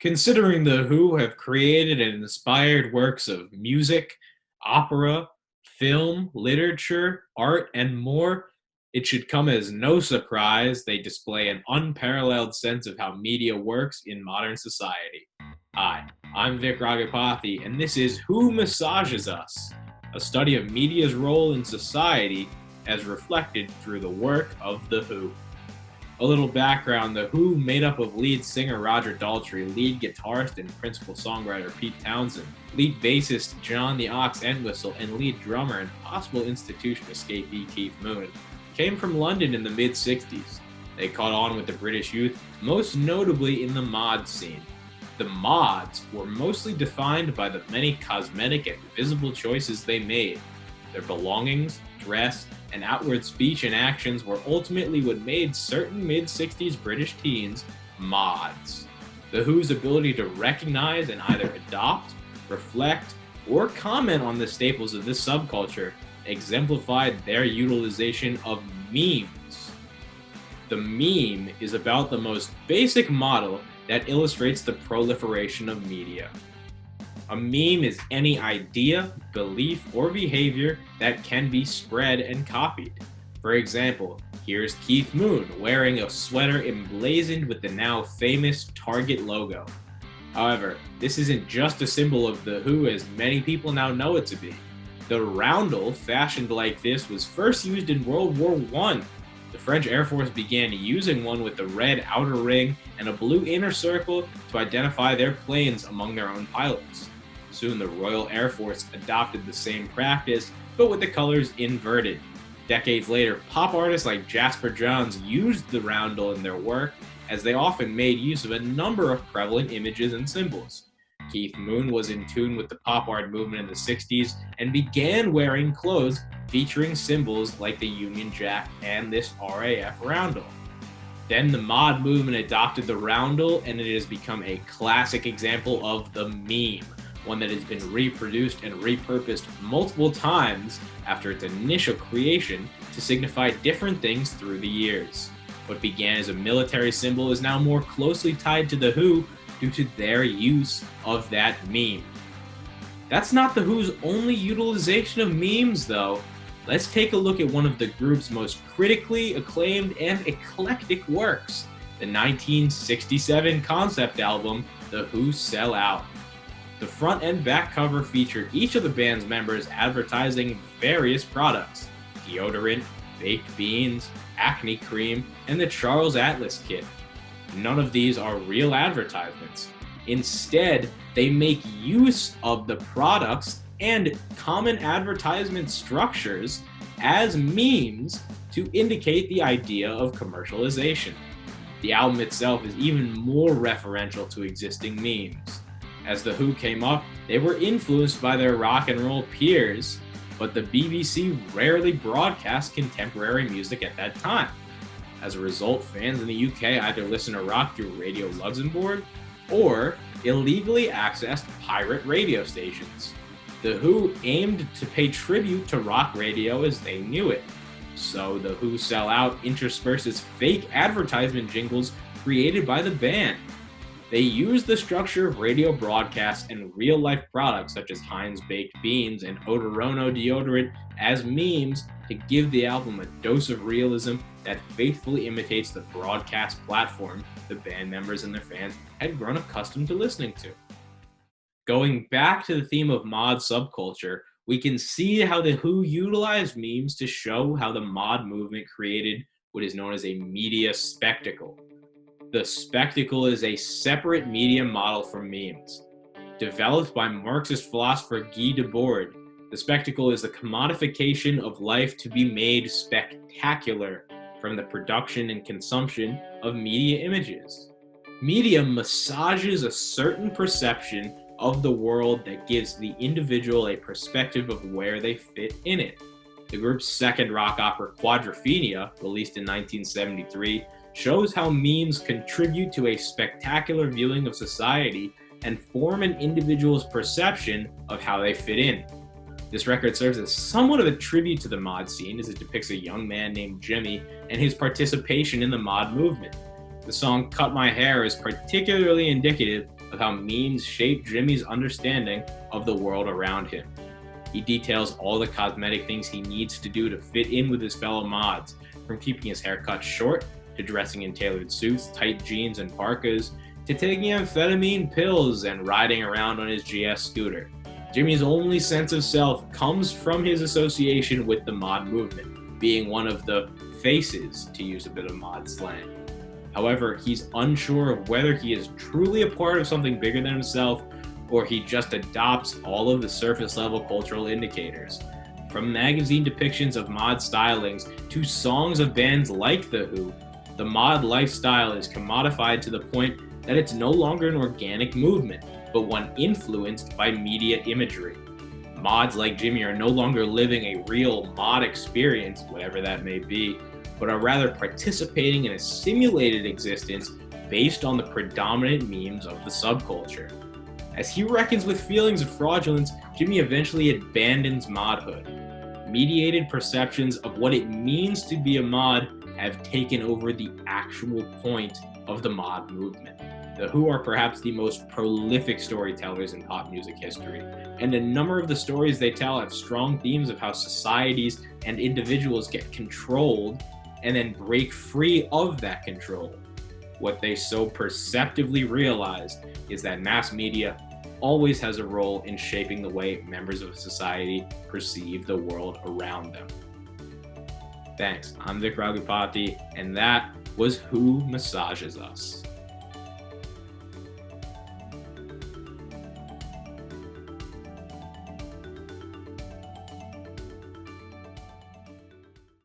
Considering the Who have created and inspired works of music, opera, film, literature, art, and more, it should come as no surprise they display an unparalleled sense of how media works in modern society. Hi, I'm Vik Raghupathi, and this is Who Massages Us, a study of media's role in society as reflected through the work of the Who. A little background, The Who, made up of lead singer Roger Daltrey, lead guitarist and principal songwriter Pete Townsend, lead bassist John the Ox Entwistle, and lead drummer and possible institution escapee Keith Moon, came from London in the mid-60s. They caught on with the British youth, most notably in the mod scene. The mods were mostly defined by the many cosmetic and visible choices they made. Their belongings, dress, and outward speech and actions were ultimately what made certain mid-60s British teens mods. The Who's ability to recognize and either adopt, reflect, or comment on the staples of this subculture exemplified their utilization of memes. The meme is about the most basic model that illustrates the proliferation of media. A meme is any idea, belief, or behavior that can be spread and copied. For example, here's Keith Moon wearing a sweater emblazoned with the now famous Target logo. However, this isn't just a symbol of the Who as many people now know it to be. The roundel, fashioned like this, was first used in World War I. The French Air Force began using one with a red outer ring and a blue inner circle to identify their planes among their own pilots. Soon the Royal Air Force adopted the same practice, but with the colors inverted. Decades later, pop artists like Jasper Johns used the roundel in their work, as they often made use of a number of prevalent images and symbols. Keith Moon was in tune with the pop art movement in the 60s and began wearing clothes featuring symbols like the Union Jack and this RAF roundel. Then the mod movement adopted the roundel, and it has become a classic example of the meme, one that has been reproduced and repurposed multiple times after its initial creation to signify different things through the years. What began as a military symbol is now more closely tied to the Who due to their use of that meme. That's not the Who's only utilization of memes, though. Let's take a look at one of the group's most critically acclaimed and eclectic works, the 1967 concept album, The Who Sell Out. The front and back cover featured each of the band's members advertising various products: deodorant, baked beans, acne cream, and the Charles Atlas kit. None of these are real advertisements. Instead, they make use of the products and common advertisement structures as memes to indicate the idea of commercialization. The album itself is even more referential to existing memes. As the Who came up, they were influenced by their rock and roll peers, but the BBC rarely broadcast contemporary music at that time. As a result, fans in the UK either listened to rock through Radio Luxembourg or illegally accessed pirate radio stations. The Who aimed to pay tribute to rock radio as they knew it. So the Who Sell Out intersperses fake advertisement jingles created by the band. They used the structure of radio broadcasts and real-life products such as Heinz baked beans and Odorono deodorant as memes to give the album a dose of realism that faithfully imitates the broadcast platform the band members and their fans had grown accustomed to listening to. Going back to the theme of mod subculture, we can see how the Who utilized memes to show how the mod movement created what is known as a media spectacle. The spectacle is a separate media model from memes. Developed by Marxist philosopher Guy Debord, the spectacle is the commodification of life to be made spectacular from the production and consumption of media images. Media massages a certain perception of the world that gives the individual a perspective of where they fit in it. The group's second rock opera, Quadrophenia, released in 1973, shows how memes contribute to a spectacular viewing of society and form an individual's perception of how they fit in. This record serves as somewhat of a tribute to the mod scene, as it depicts a young man named Jimmy and his participation in the mod movement. The song Cut My Hair is particularly indicative of how memes shape Jimmy's understanding of the world around him. He details all the cosmetic things he needs to do to fit in with his fellow mods, from keeping his hair cut short, to dressing in tailored suits, tight jeans, and parkas, to taking amphetamine pills and riding around on his GS scooter. Jimmy's only sense of self comes from his association with the mod movement, being one of the faces, to use a bit of mod slang. However, he's unsure of whether he is truly a part of something bigger than himself, or he just adopts all of the surface-level cultural indicators. From magazine depictions of mod stylings to songs of bands like The Who, the mod lifestyle is commodified to the point that it's no longer an organic movement, but one influenced by media imagery. Mods like Jimmy are no longer living a real mod experience, whatever that may be, but are rather participating in a simulated existence based on the predominant memes of the subculture. As he reckons with feelings of fraudulence, Jimmy eventually abandons modhood. Mediated perceptions of what it means to be a mod have taken over the actual point of the mod movement. The Who are perhaps the most prolific storytellers in pop music history, and a number of the stories they tell have strong themes of how societies and individuals get controlled and then break free of that control. What they so perceptively realize is that mass media always has a role in shaping the way members of society perceive the world around them. Thanks. I'm Vik Raghupathi, and that was Who Massages Us.